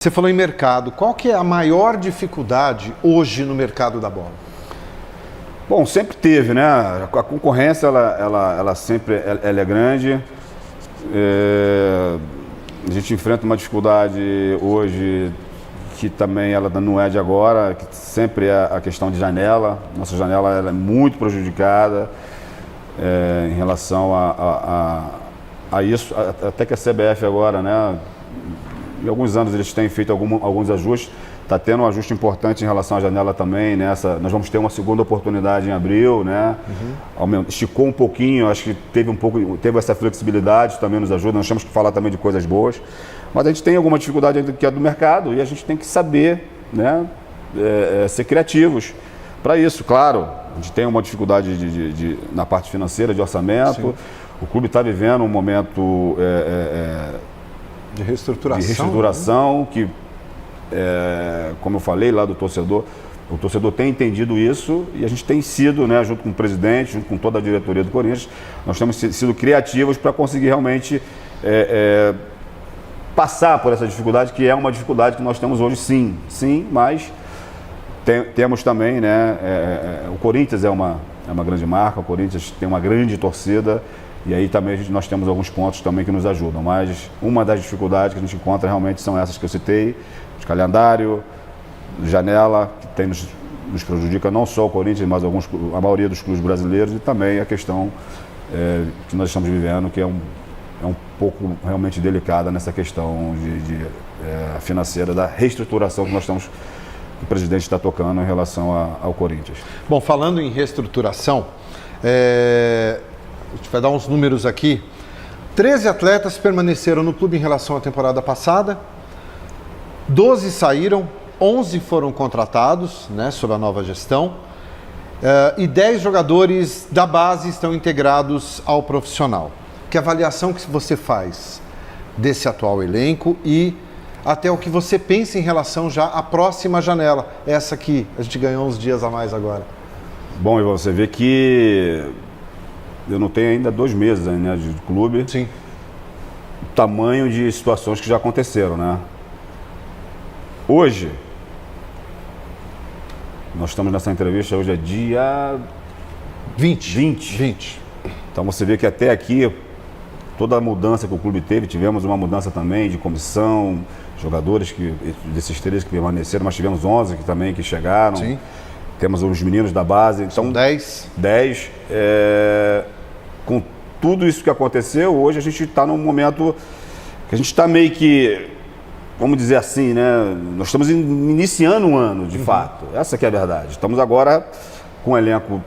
Você falou em mercado. Qual que é a maior dificuldade hoje no mercado da bola? Bom, sempre teve, né? A concorrência, ela sempre é grande. A gente enfrenta uma dificuldade hoje que também ela não é de agora, que sempre é a questão de janela. Nossa janela ela é muito prejudicada em relação a isso. Até que a CBF agora, né? Em alguns anos eles têm feito alguns ajustes, está tendo um ajuste importante em relação à janela também, né? Nós vamos ter uma segunda oportunidade em abril, né? Esticou um pouquinho, acho que teve essa flexibilidade, também nos ajuda, nós temos que falar também de coisas boas, mas a gente tem alguma dificuldade ainda que é do mercado e a gente tem que saber, né? Ser criativos para isso, claro. A gente tem uma dificuldade na parte financeira, de orçamento. Sim. O clube está vivendo um momento de reestruturação, de reestruturação, né? Que, como eu falei lá do torcedor, o torcedor tem entendido isso e a gente tem sido, né, junto com o presidente, junto com toda a diretoria do Corinthians, nós temos sido criativos para conseguir realmente passar por essa dificuldade, que é uma dificuldade que nós temos hoje, sim, mas temos também, né, o Corinthians é uma grande marca, o Corinthians tem uma grande torcida. E aí também nós temos alguns pontos também que nos ajudam, mas uma das dificuldades que a gente encontra realmente são essas que eu citei, de calendário, janela, que nos prejudica não só o Corinthians, mas a maioria dos clubes brasileiros, e também a questão que nós estamos vivendo, que é um pouco realmente delicada nessa questão financeira, da reestruturação que o presidente está tocando em relação ao Corinthians. Bom, falando em reestruturação, a gente vai dar uns números aqui. 13 atletas permaneceram no clube em relação à temporada passada, 12 saíram, 11 foram contratados, né, sob a nova gestão, e 10 jogadores da base estão integrados ao profissional. Que avaliação que você faz desse atual elenco e até o que você pensa em relação já à próxima janela, essa que a gente ganhou uns dias a mais agora? Bom, e você vê que eu não tenho ainda 2 meses, né, de clube. Sim. O tamanho de situações que já aconteceram, né? Hoje, nós estamos nessa entrevista, hoje é dia 20. Então você vê que até aqui, toda a mudança que o clube teve, tivemos uma mudança também de comissão, jogadores desses 13 que permaneceram, mas tivemos 11 que chegaram. Sim. Temos os meninos da base. Então, são 10. Com tudo isso que aconteceu, hoje a gente está num momento que a gente está meio que, vamos dizer assim, né? Nós estamos iniciando um ano, de fato. Essa que é a verdade. Estamos agora com um elenco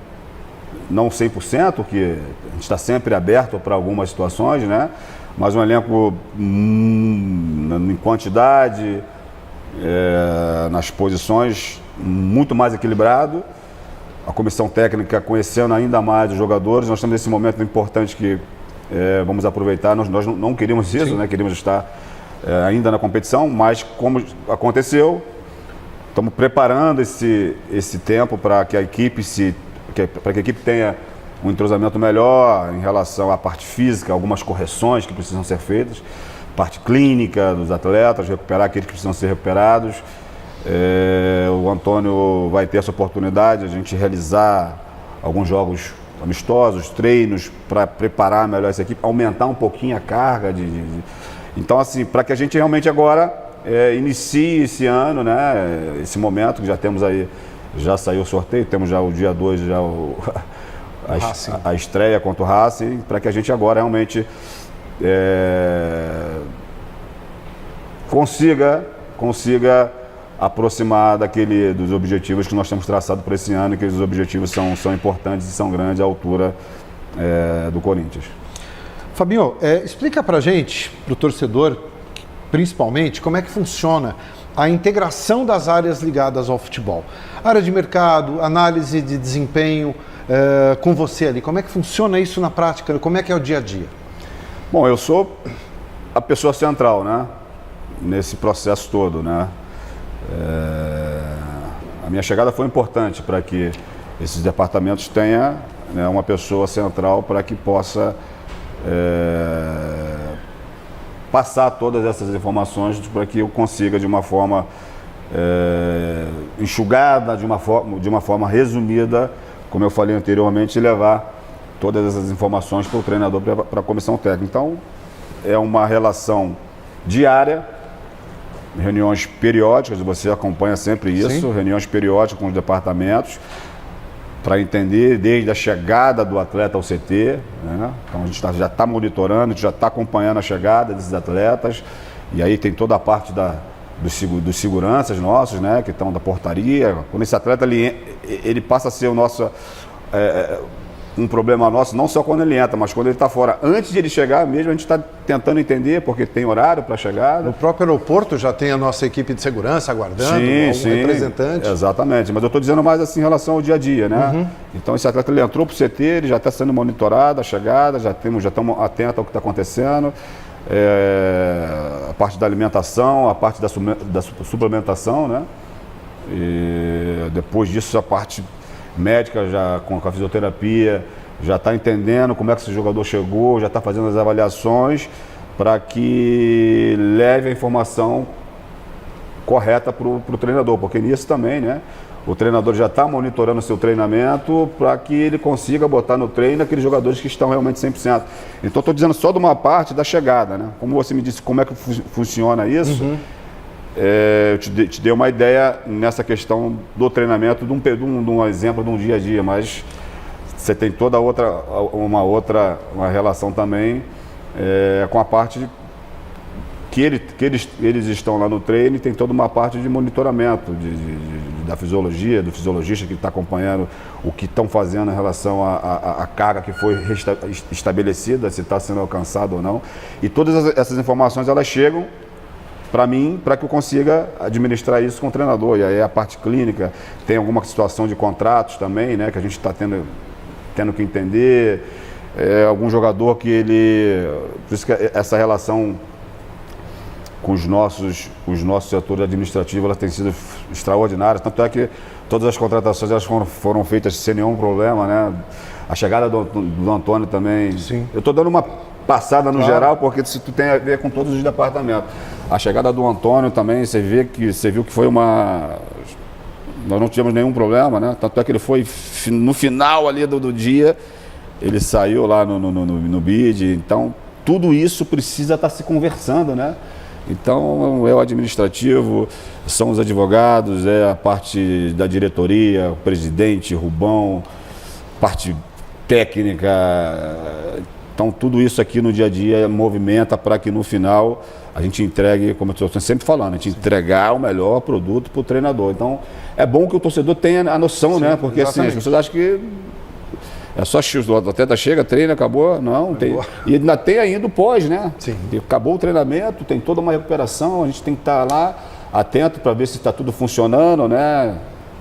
não 100%, que a gente está sempre aberto para algumas situações, né? Mas um elenco em quantidade, nas posições, muito mais equilibrado. A comissão técnica conhecendo ainda mais os jogadores. Nós estamos nesse momento importante que vamos aproveitar. Nós não queríamos isso, né? Queríamos estar ainda na competição, mas como aconteceu, estamos preparando esse tempo para que a equipe tenha um entrosamento melhor em relação à parte física, algumas correções que precisam ser feitas, parte clínica dos atletas, recuperar aqueles que precisam ser recuperados. O Antônio vai ter essa oportunidade de a gente realizar alguns jogos amistosos, treinos, para preparar melhor essa equipe, aumentar um pouquinho a carga. Então, assim, para que a gente realmente agora inicie esse ano, né, esse momento que já temos aí, já saiu o sorteio, temos já o dia 2, já a estreia contra o Racing, para que a gente agora realmente consiga aproximar dos objetivos que nós temos traçado para esse ano, que os objetivos são importantes e são grandes à altura do Corinthians. Fabinho, explica pra gente, pro torcedor, principalmente, como é que funciona a integração das áreas ligadas ao futebol. Área de mercado, análise de desempenho, com você ali. Como é que funciona isso na prática? Como é que é o dia a dia? Bom, eu sou a pessoa central, né, nesse processo todo, né. A minha chegada foi importante para que esses departamentos tenham, né, uma pessoa central para que possa passar todas essas informações para que eu consiga, de uma forma enxugada, de uma forma resumida, como eu falei anteriormente, levar todas essas informações para o treinador, para a comissão técnica. Então, é uma relação diária, reuniões periódicas, você acompanha sempre isso, sim, reuniões periódicas com os departamentos, para entender desde a chegada do atleta ao CT, né? Então a gente já está monitorando, a gente já está acompanhando a chegada desses atletas, e aí tem toda a parte dos seguranças nossos, né? Que estão da portaria. Quando esse atleta ele passa a ser o nosso... um problema nosso, não só quando ele entra, mas quando ele está fora. Antes de ele chegar mesmo, a gente está tentando entender, porque tem horário para chegada. No próprio aeroporto já tem a nossa equipe de segurança aguardando, algum representante. Exatamente, mas eu estou dizendo mais assim em relação ao dia a dia, né? Então esse atleta ele entrou para o CT, ele já está sendo monitorado, a chegada, já estamos atentos ao que está acontecendo. A parte da alimentação, a parte da suplementação, né? E depois disso a parte médica, já com a fisioterapia, já está entendendo como é que esse jogador chegou, já está fazendo as avaliações para que leve a informação correta para o treinador, porque nisso também, né? O treinador já está monitorando o seu treinamento para que ele consiga botar no treino aqueles jogadores que estão realmente 100%. Então, estou dizendo só de uma parte da chegada, né? Como você me disse, como é que funciona isso, eu te dei uma ideia nessa questão do treinamento, de um exemplo de um dia a dia, mas você tem toda uma relação também com a parte que eles estão lá no treino, e tem toda uma parte de monitoramento da fisiologia, do fisiologista que está acompanhando o que estão fazendo em relação à carga que foi estabelecida, se está sendo alcançado ou não. E todas essas informações elas chegam para mim, para que eu consiga administrar isso com o treinador. E aí a parte clínica, tem alguma situação de contratos também, né, que a gente está tendo que entender. Algum jogador que ele... Por isso que essa relação com os nossos setores administrativos, ela tem sido extraordinária. Tanto é que todas as contratações elas foram feitas sem nenhum problema, né? A chegada do Antônio também. Sim. Eu estou dando uma passada no geral, porque isso tem a ver com todos os departamentos. A chegada do Antônio também, você viu que foi uma... Nós não tivemos nenhum problema, né? Tanto é que ele foi, no final ali do dia, ele saiu lá no BID. Então, tudo isso precisa estar se conversando, né? Então, é o administrativo, são os advogados, é a parte da diretoria, o presidente, Rubão, parte técnica. Então, tudo isso aqui no dia a dia movimenta para que no final a gente entregue, como eu estou sempre falando, a gente entregar o melhor produto para o treinador. Então, é bom que o torcedor tenha a noção, né? Porque assim, as pessoas acham que é só o atleta chega, treina, acabou. Não, tem. E ainda tem ainda o pós, né? Sim. Acabou o treinamento, tem toda uma recuperação, a gente tem que estar lá atento para ver se está tudo funcionando, né?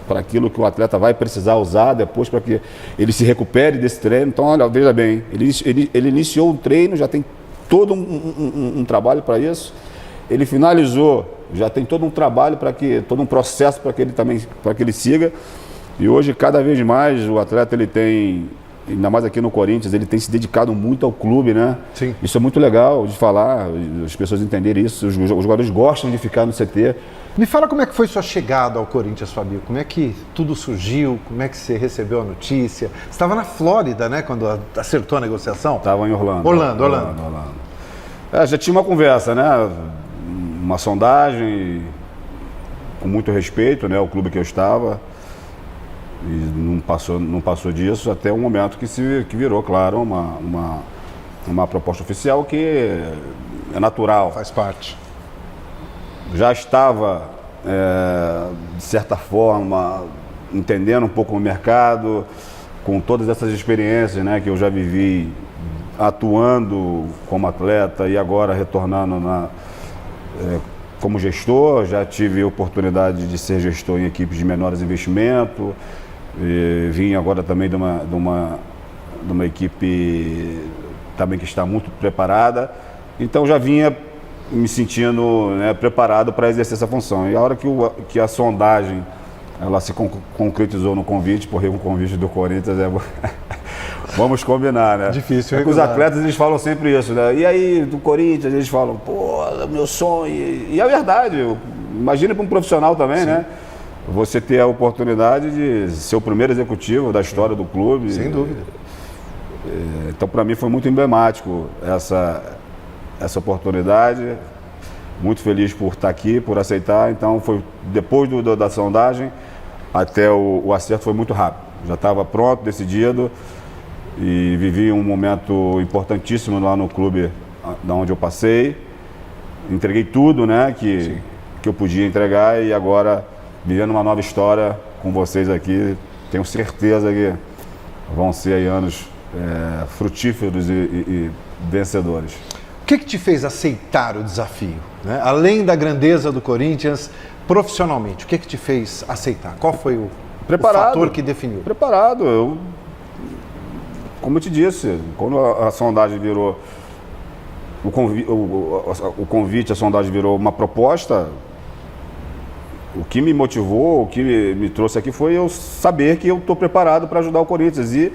Para aquilo que o atleta vai precisar usar depois, para que ele se recupere desse treino. Então, olha, veja bem, ele iniciou um treino, já tem todo um trabalho para isso. Ele finalizou, já tem todo um trabalho todo um processo para que ele siga. E hoje, cada vez mais, o atleta ele tem, ainda mais aqui no Corinthians, ele tem se dedicado muito ao clube, né? Sim. Isso é muito legal de falar, as pessoas entenderem isso. Os jogadores gostam de ficar no CT. Me fala como é que foi sua chegada ao Corinthians, Fabio. Como é que tudo surgiu? Como é que você recebeu a notícia? Você estava na Flórida, né, quando acertou a negociação? Estava em Orlando. Orlando. Já tinha uma conversa, né? Uma sondagem, com muito respeito, né? O clube que eu estava. E não passou disso até o momento que virou, claro, uma proposta oficial que é natural. Faz parte. Já estava, de certa forma, entendendo um pouco o mercado, com todas essas experiências, né, que eu já vivi atuando como atleta e agora retornando como gestor. Já tive a oportunidade de ser gestor em equipes de menores investimentos. Vim agora também de uma equipe também que está muito preparada. Então já vinha me sentindo, né, preparado para exercer essa função. E a hora que a sondagem ela se concretizou no convite, porque o convite do Corinthians Vamos combinar, né? Difícil, é que os atletas, eles falam sempre isso, né? E aí, do Corinthians, eles falam, pô, é meu sonho. E é verdade, imagina para um profissional também, Sim. né? Você ter a oportunidade de ser o primeiro executivo da história do clube. Sem dúvida. Então, para mim, foi muito emblemático essa oportunidade. Muito feliz por estar aqui, por aceitar. Então, foi depois da sondagem até o acerto foi muito rápido. Já estava pronto, decidido e vivi um momento importantíssimo lá no clube da onde eu passei. Entreguei tudo, né, que eu podia entregar e agora vivendo uma nova história com vocês aqui. Tenho certeza que vão ser aí anos frutíferos e vencedores. O que te fez aceitar o desafio? Né? Além da grandeza do Corinthians, profissionalmente, o que te fez aceitar? Qual foi o fator que definiu? Preparado. Como eu te disse, quando a sondagem virou, o convite, a sondagem virou uma proposta, o que me motivou, o que me trouxe aqui foi eu saber que eu estou preparado para ajudar o Corinthians. E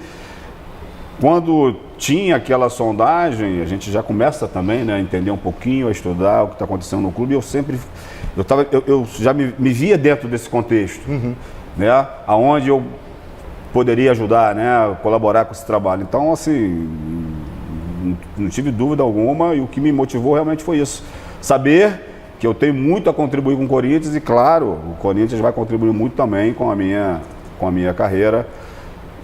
quando tinha aquela sondagem, a gente já começa também, né, a entender um pouquinho, a estudar o que está acontecendo no clube. Eu já me via dentro desse contexto, né, aonde eu poderia ajudar, né, colaborar com esse trabalho. Então, assim, não tive dúvida alguma e o que me motivou realmente foi isso. Saber que eu tenho muito a contribuir com o Corinthians e, claro, o Corinthians vai contribuir muito também com a minha carreira.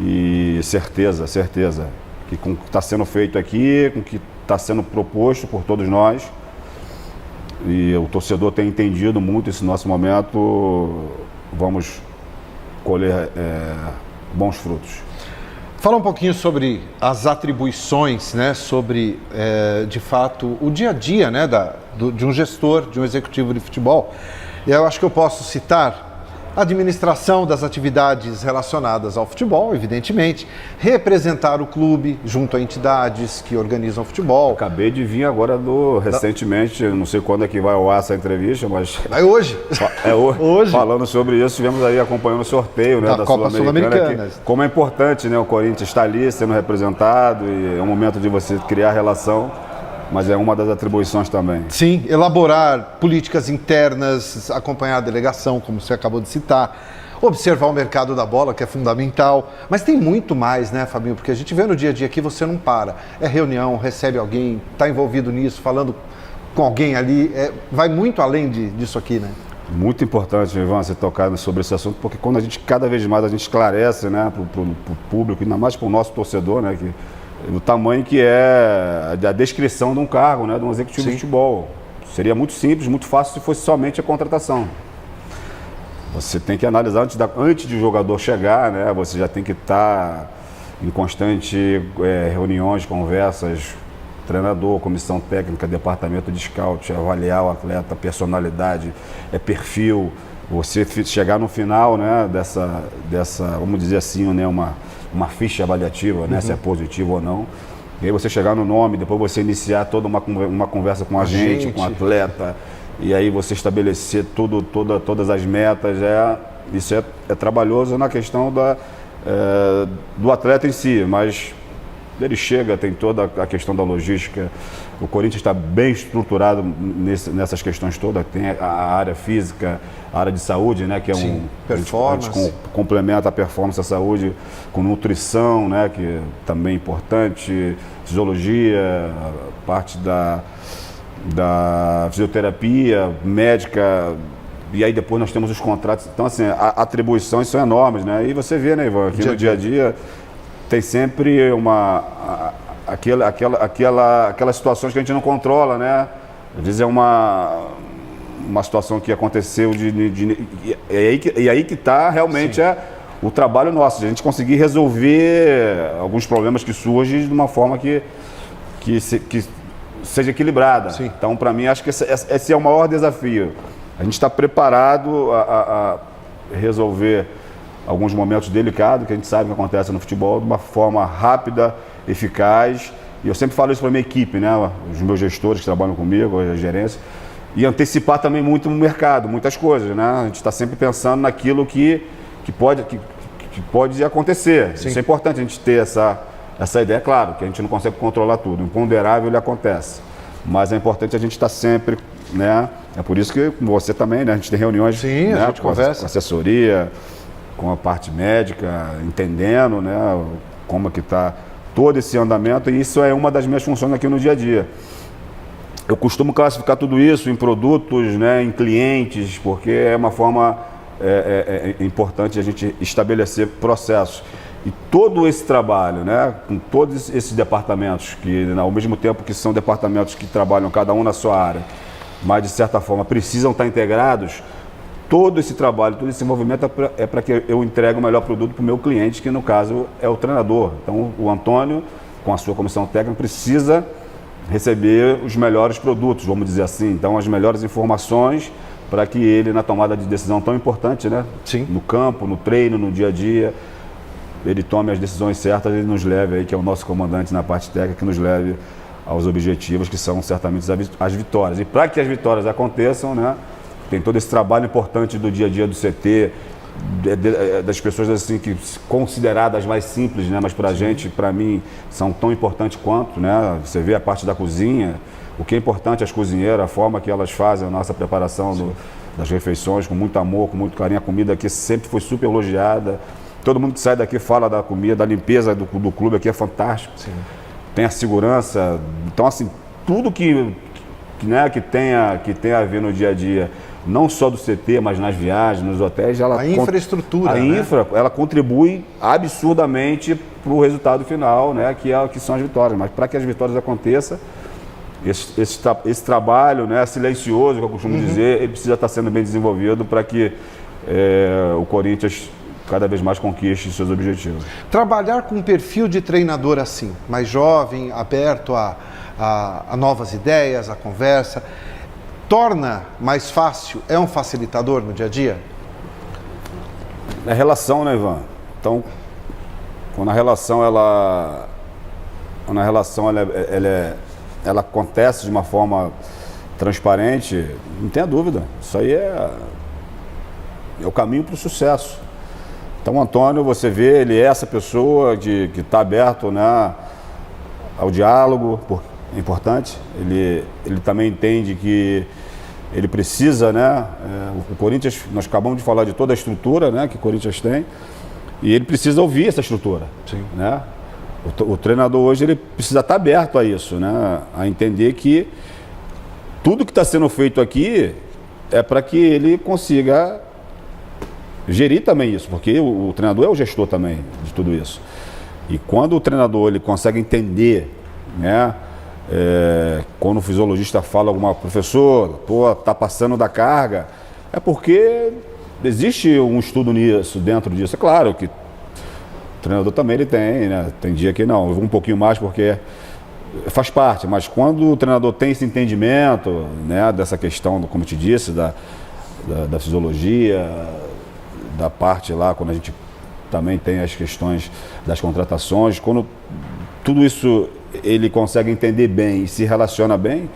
E certeza que com o que está sendo feito aqui, com o que está sendo proposto por todos nós, e o torcedor tem entendido muito esse nosso momento, vamos colher bons frutos. Fala um pouquinho sobre as atribuições, né, sobre, de fato, o dia a dia, né, de um gestor, de um executivo de futebol. E eu acho que eu posso citar a administração das atividades relacionadas ao futebol, evidentemente, representar o clube junto a entidades que organizam o futebol. Acabei de vir agora recentemente, não sei quando é que vai ao ar essa entrevista, mas... Vai hoje. Hoje. Falando sobre isso, estivemos aí acompanhando o sorteio, né, da Copa Sul-Americana. Como é importante, né, o Corinthians estar ali sendo representado e é um momento de você criar relação. Mas é uma das atribuições também. Sim, elaborar políticas internas, acompanhar a delegação, como você acabou de citar, observar o mercado da bola, que é fundamental. Mas tem muito mais, né, Fabinho? Porque a gente vê no dia a dia que você não para. É reunião, recebe alguém, está envolvido nisso, falando com alguém ali. Vai muito além disso aqui, né? Muito importante, Ivan, você tocar sobre esse assunto, porque quando cada vez mais a gente esclarece, né, para o público, ainda mais para o nosso torcedor, né, o tamanho que é a descrição de um cargo, né, de um executivo de futebol. Seria muito simples, muito fácil se fosse somente a contratação. Você tem que analisar antes de o jogador chegar, né, você já tem que estar em constante reuniões, conversas, treinador, comissão técnica, departamento de scout, avaliar o atleta, personalidade, perfil. Você chegar no final, né, dessa, vamos dizer assim, né, uma ficha avaliativa, né, se é positivo ou não. E aí você chegar no nome, depois você iniciar toda uma conversa com a gente, com o atleta, e aí você estabelecer todas as metas. Isso é trabalhoso na questão do atleta em si, mas ele chega, tem toda a questão da logística. O Corinthians está bem estruturado nessas questões todas. Tem a área física, a área de saúde, né, que é performance. A gente complementa a performance da saúde com nutrição, né, que também é importante, fisiologia, parte da fisioterapia, médica. E aí depois nós temos os contratos. Então, assim, atribuições são enormes, né? E você vê, né, Ivan, aqui no dia a dia tem sempre aquelas situações que a gente não controla, né? Às vezes é uma situação que aconteceu e aí que está realmente o trabalho nosso, de a gente conseguir resolver alguns problemas que surgem de uma forma que seja equilibrada. Sim. Então, para mim, acho que esse é o maior desafio. A gente está preparado a resolver alguns momentos delicados que a gente sabe que acontece no futebol de uma forma rápida, eficaz. E eu sempre falo isso para a minha equipe, né? Os meus gestores que trabalham comigo, a gerência. E antecipar também muito no mercado, muitas coisas, né? A gente está sempre pensando naquilo que pode acontecer. Sim. Isso é importante a gente ter essa ideia. É claro que a gente não consegue controlar tudo, o imponderável ele acontece, mas é importante a gente estar sempre, né? É por isso que com você também, né? A gente tem reuniões, sim, né? A gente conversa. Com assessoria, com a parte médica, entendendo, né? Como é que está todo esse andamento, e isso é uma das minhas funções aqui no dia a dia. Eu costumo classificar tudo isso em produtos, né, em clientes, porque é uma forma importante a gente estabelecer processos. E todo esse trabalho, né, com todos esses departamentos, que ao mesmo tempo que são departamentos que trabalham cada um na sua área, mas de certa forma precisam estar integrados, todo esse trabalho, todo esse movimento é para que eu entregue o melhor produto para o meu cliente, que no caso é o treinador. Então o Antônio, com a sua comissão técnica, precisa receber os melhores produtos, vamos dizer assim, então as melhores informações para que ele, na tomada de decisão tão importante, né? Sim. No campo, no treino, no dia a dia, ele tome as decisões certas e nos leve aí, que é o nosso comandante na parte técnica, que nos leve aos objetivos, que são certamente as vitórias. E para que as vitórias aconteçam, né? Tem todo esse trabalho importante do dia a dia do CT, das pessoas assim que consideradas mais simples, né? Mas para a gente, para mim, são tão importantes quanto, né? Você vê a parte da cozinha, o que é importante as cozinheiras, a forma que elas fazem a nossa preparação das refeições, com muito amor, com muito carinho. A comida aqui sempre foi super elogiada. Todo mundo que sai daqui fala da comida, da limpeza do clube aqui é fantástico. Sim. Tem a segurança. Então, assim, tudo que tem a ver no dia a dia, não só do CT, mas nas viagens, nos hotéis, a infraestrutura, ela contribui absurdamente para o resultado final, né, que são as vitórias. Mas para que as vitórias aconteçam, esse trabalho, né, silencioso, que eu costumo dizer, ele precisa estar sendo bem desenvolvido para que o Corinthians cada vez mais conquiste seus objetivos. Trabalhar com um perfil de treinador assim, mais jovem, aberto a novas ideias, a conversa, torna mais fácil, é um facilitador no dia a dia? É relação, né, Ivan? Então, quando a relação ela acontece de uma forma transparente, não tenha dúvida, isso aí é o caminho para o sucesso. Então, o Antônio, você vê, ele é essa pessoa que está aberto, né, ao diálogo, é importante. Ele também entende que ele precisa, né, o Corinthians, nós acabamos de falar de toda a estrutura, né, que o Corinthians tem, e ele precisa ouvir essa estrutura. Sim. Né? O treinador hoje ele precisa estar aberto a isso, né, a entender que tudo que está sendo feito aqui é para que ele consiga gerir também isso, porque o treinador é o gestor também de tudo isso. E quando o treinador ele consegue entender, né, quando o fisiologista fala professor, tá passando da carga, é porque existe um estudo nisso, dentro disso. É claro que o treinador também ele tem, né, tem dia que não, um pouquinho mais porque faz parte, mas quando o treinador tem esse entendimento, né, dessa questão, como eu te disse, da fisiologia, da parte lá, quando a gente também tem as questões das contratações, quando tudo isso ele consegue entender bem e se relaciona bem,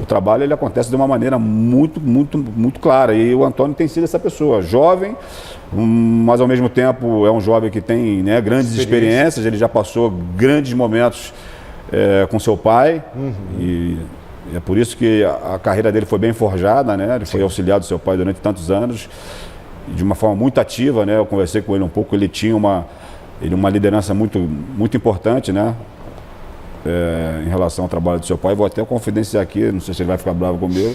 o trabalho ele acontece de uma maneira muito, muito, muito clara. E o Antônio tem sido essa pessoa, jovem, mas ao mesmo tempo é um jovem que tem, né, grandes experiências, ele já passou grandes momentos com seu pai, e é por isso que a carreira dele foi bem forjada, né? Ele foi auxiliar do seu pai durante tantos anos, de uma forma muito ativa, né? Eu conversei com ele um pouco, ele tinha uma liderança muito, muito importante, né? Em relação ao trabalho do seu pai. Vou até confidenciar aqui, não sei se ele vai ficar bravo comigo,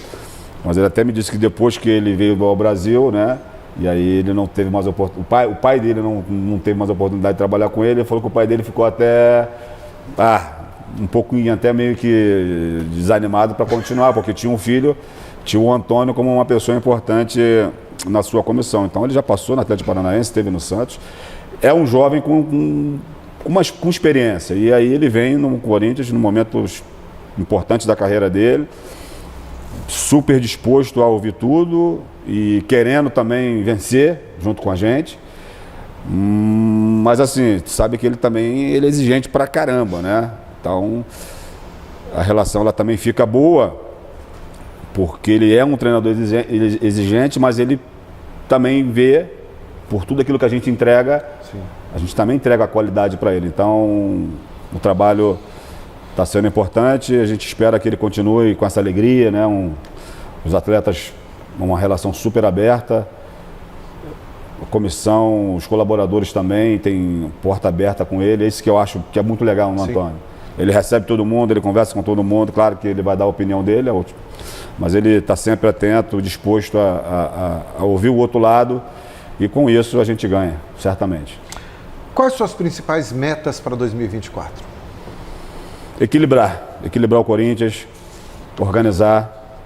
mas ele até me disse que depois que ele veio ao Brasil, né? E aí ele não teve mais oportunidade, o pai dele não teve mais oportunidade de trabalhar com ele, ele falou que o pai dele ficou até um pouquinho até meio que desanimado para continuar, porque tinha um filho, tinha o Antônio como uma pessoa importante na sua comissão. Então ele já passou no Atlético Paranaense, esteve no Santos. É um jovem com experiência. E aí ele vem no Corinthians, num momento importante da carreira dele, super disposto a ouvir tudo e querendo também vencer junto com a gente. Mas assim, sabe que ele também é exigente pra caramba, né? Então a relação ela também fica boa, porque ele é um treinador exigente, mas ele também vê, por tudo aquilo que a gente entrega, a gente também entrega a qualidade para ele. Então O trabalho está sendo importante, a gente espera que ele continue com essa alegria, né? Os atletas, uma relação super aberta, a comissão, os colaboradores também têm porta aberta com ele, é isso que eu acho que é muito legal no Antônio. Ele recebe todo mundo, ele conversa com todo mundo, claro que ele vai dar a opinião dele, mas ele está sempre atento, disposto a ouvir o outro lado, e com isso a gente ganha, certamente. Quais suas principais metas para 2024? Equilibrar o Corinthians, organizar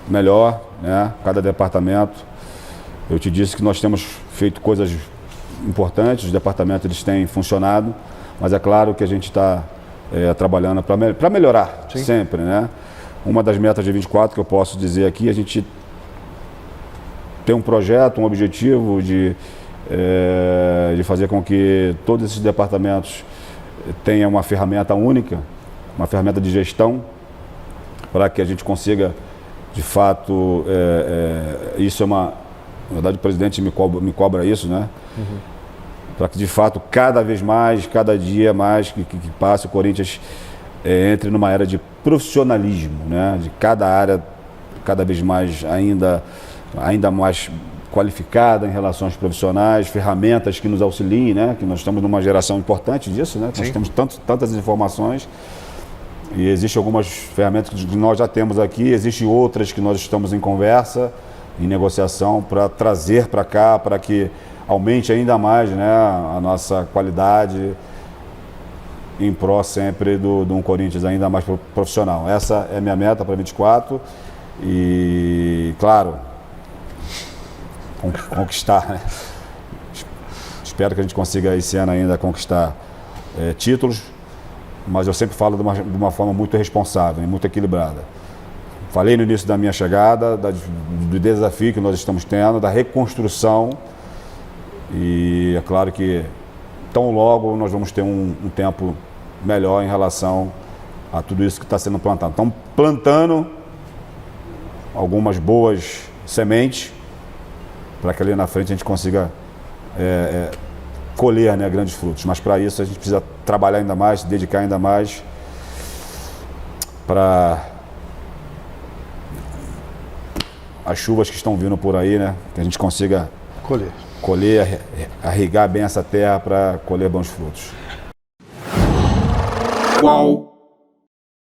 melhor, né, cada departamento. Eu te disse que nós temos feito coisas importantes, os departamentos eles têm funcionado, mas é claro que a gente está trabalhando para melhorar. Sim. Sempre, né? Uma das metas de 24 que eu posso dizer aqui, a gente tem um projeto, um objetivo de fazer com que todos esses departamentos tenham uma ferramenta única, uma ferramenta de gestão, para que a gente consiga, de fato, isso é uma... Na verdade, o presidente me cobra isso, né? Uhum. Para que, de fato, cada vez mais, cada dia mais que passe, o Corinthians entre numa era de profissionalismo, né? De cada área, cada vez mais ainda mais qualificada em relação aos profissionais, ferramentas que nos auxiliem, né? Que nós estamos numa geração importante disso, né? Nós temos tantas informações e existem algumas ferramentas que nós já temos aqui, existem outras que nós estamos em conversa, em negociação, para trazer para cá, para que aumente ainda mais, né, a nossa qualidade em pró sempre de um Corinthians ainda mais profissional. Essa é a minha meta para 24 e, claro, conquistar, né? Espero que a gente consiga esse ano ainda conquistar títulos, mas eu sempre falo de uma forma muito responsável e muito equilibrada. Falei no início da minha chegada, do desafio que nós estamos tendo, da reconstrução, e é claro que tão logo nós vamos ter um tempo melhor em relação a tudo isso que está sendo plantado. Estamos plantando algumas boas sementes para que ali na frente a gente consiga colher, né, grandes frutos. Mas para isso a gente precisa trabalhar ainda mais, se dedicar ainda mais para as chuvas que estão vindo por aí, né? Que a gente consiga colher, irrigar bem essa terra para colher bons frutos. Qual